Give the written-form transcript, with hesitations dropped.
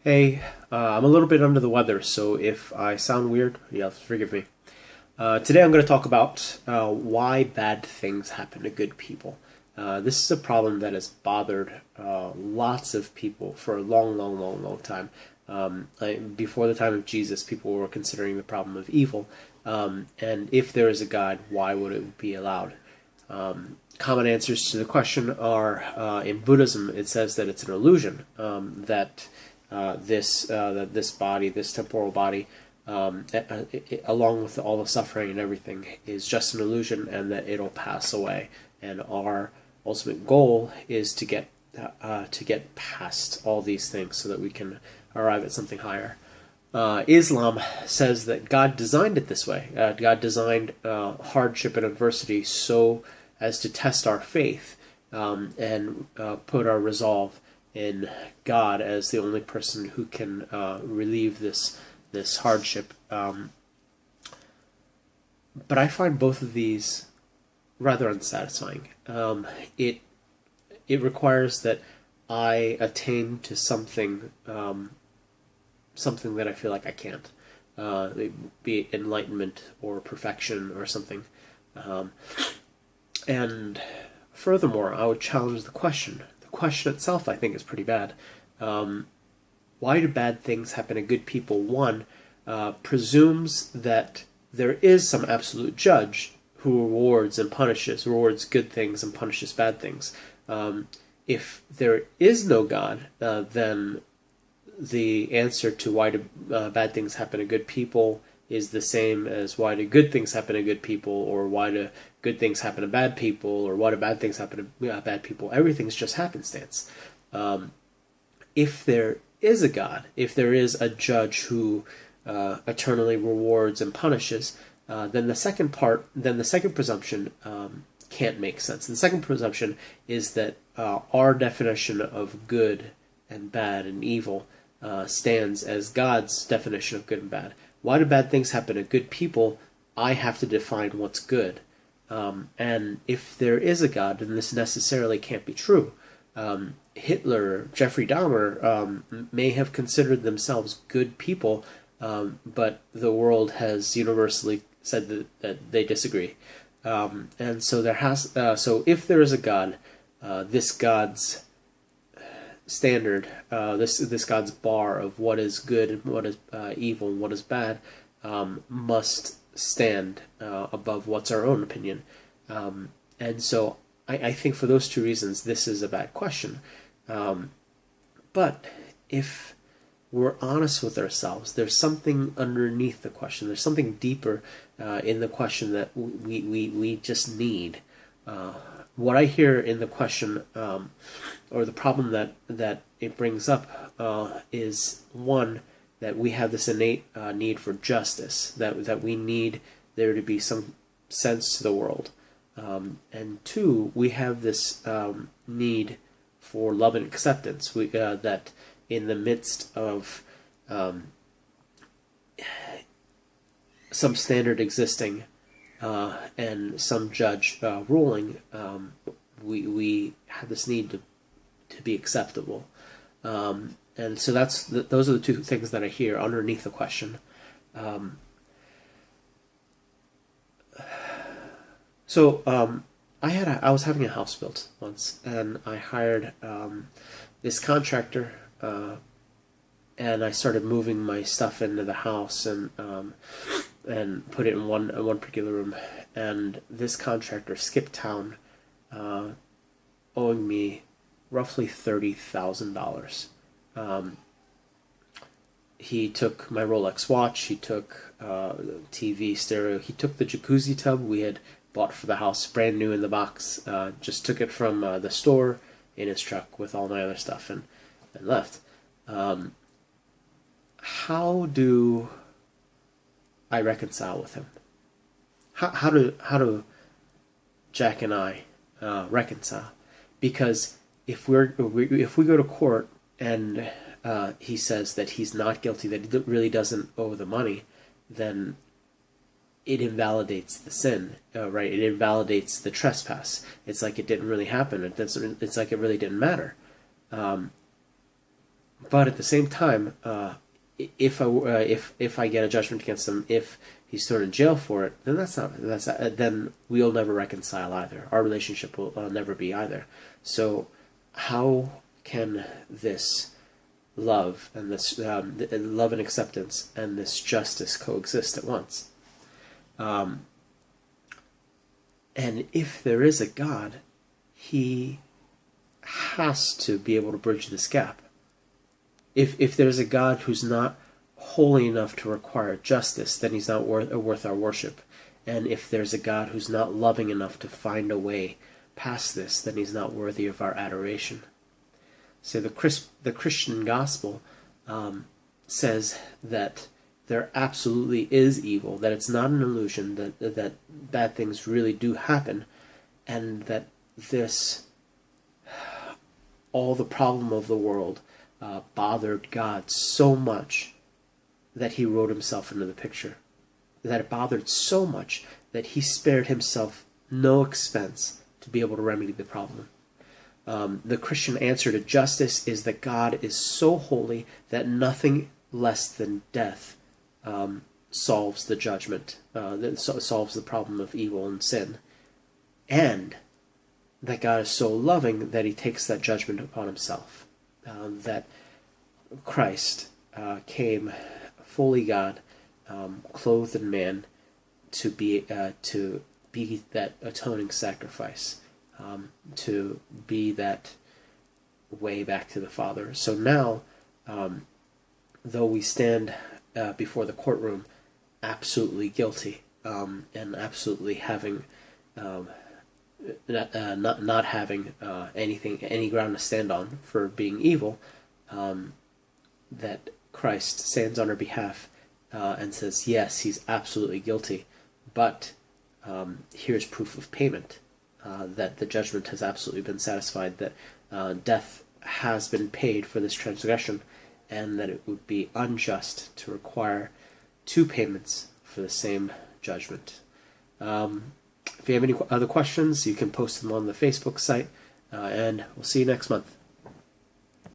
Hey, I'm a little bit under the weather, so if I sound weird, yeah, forgive me. Today I'm going to talk about why bad things happen to good people. This is a problem that has bothered lots of people for a long, long, long, long time. Before the time of Jesus, people were considering the problem of evil. And if there is a God, why would it be allowed? Common answers to the question are in Buddhism, it says that it's an illusion, that this body, this temporal body, along with all the suffering and everything, is just an illusion, and that it'll pass away. And our ultimate goal is to get past all these things so that we can arrive at something higher. Islam says that God designed it this way. God designed hardship and adversity so as to test our faith and put our resolve in God as the only person who can relieve this hardship. But I find both of these rather unsatisfying. It requires that I attain to something something that I feel like I can't, be it enlightenment or perfection or something. And furthermore, I would challenge the question. The question itself, I think, is pretty bad. Why do bad things happen to good people? One presumes that there is some absolute judge who rewards and punishes, rewards good things and punishes bad things. If there is no God, then the answer to why do bad things happen to good people is the same as why do good things happen to good people, or why do good things happen to bad people, or why do bad things happen to bad people. Everything's just happenstance. If there is a God, if there is a judge who eternally rewards and punishes, then the second presumption can't make sense. The second presumption is that our definition of good and bad and evil stands as God's definition of good and bad. Why do bad things happen to good people? I have to define what's good. And if there is a God, then this necessarily can't be true. Hitler, Jeffrey Dahmer may have considered themselves good people, but the world has universally said that they disagree. And so so if there is a God, this God's standard, this God's bar of what is good and what is evil and what is bad, must stand above what's our own opinion. And so I think for those two reasons, this is a bad question. But if we're honest with ourselves, there's something underneath the question. There's something deeper in the question that we just need. What I hear in the question, or the problem that it brings up, is one, that we have this innate need for justice, that we need there to be some sense to the world. And two, we have this need for love and acceptance. That in the midst of some standard existing and some judge ruling, we have this need to be acceptable. And so those are the two things that I hear underneath the question. I was having a house built once, and I hired this contractor, and I started moving my stuff into the house and put it in one particular room. And this contractor skipped town, owing me roughly $30,000. He took my Rolex watch, he took TV, stereo, he took the jacuzzi tub we had bought for the house, brand new in the box, just took it from the store in his truck with all my other stuff and left. How do I reconcile with him? How do Jack and I reconcile? Because if we go to court and he says that he's not guilty, that he really doesn't owe the money, then it invalidates the sin, right? It invalidates the trespass. It's like it didn't really happen. It's like it really didn't matter. But at the same time, if I get a judgment against him, if he's thrown in jail for it, then then we'll never reconcile either. Our relationship will never be either. So how can this love and this love and acceptance and this justice coexist at once? And if there is a God, he has to be able to bridge this gap. If there's a God who's not holy enough to require justice, then he's not worth our worship. And if there's a God who's not loving enough to find a way past this, then he's not worthy of our adoration. So the Christian gospel says that there absolutely is evil, that it's not an illusion, that bad things really do happen, and that all the problem of the world bothered God so much that he wrote himself into the picture. That it bothered so much that he spared himself no expense to be able to remedy the problem. The Christian answer to justice is that God is so holy that nothing less than death solves the judgment, that solves the problem of evil and sin. And that God is so loving that he takes that judgment upon himself. That Christ came fully God, clothed in man, to be that atoning sacrifice, to be that way back to the Father. So now, though we stand before the courtroom absolutely guilty, and absolutely having not having any ground to stand on for being evil, that Christ stands on our behalf and says, yes, he's absolutely guilty, but here's proof of payment, that the judgment has absolutely been satisfied, that death has been paid for this transgression, and that it would be unjust to require two payments for the same judgment. If you have any other questions, you can post them on the Facebook site, and we'll see you next month.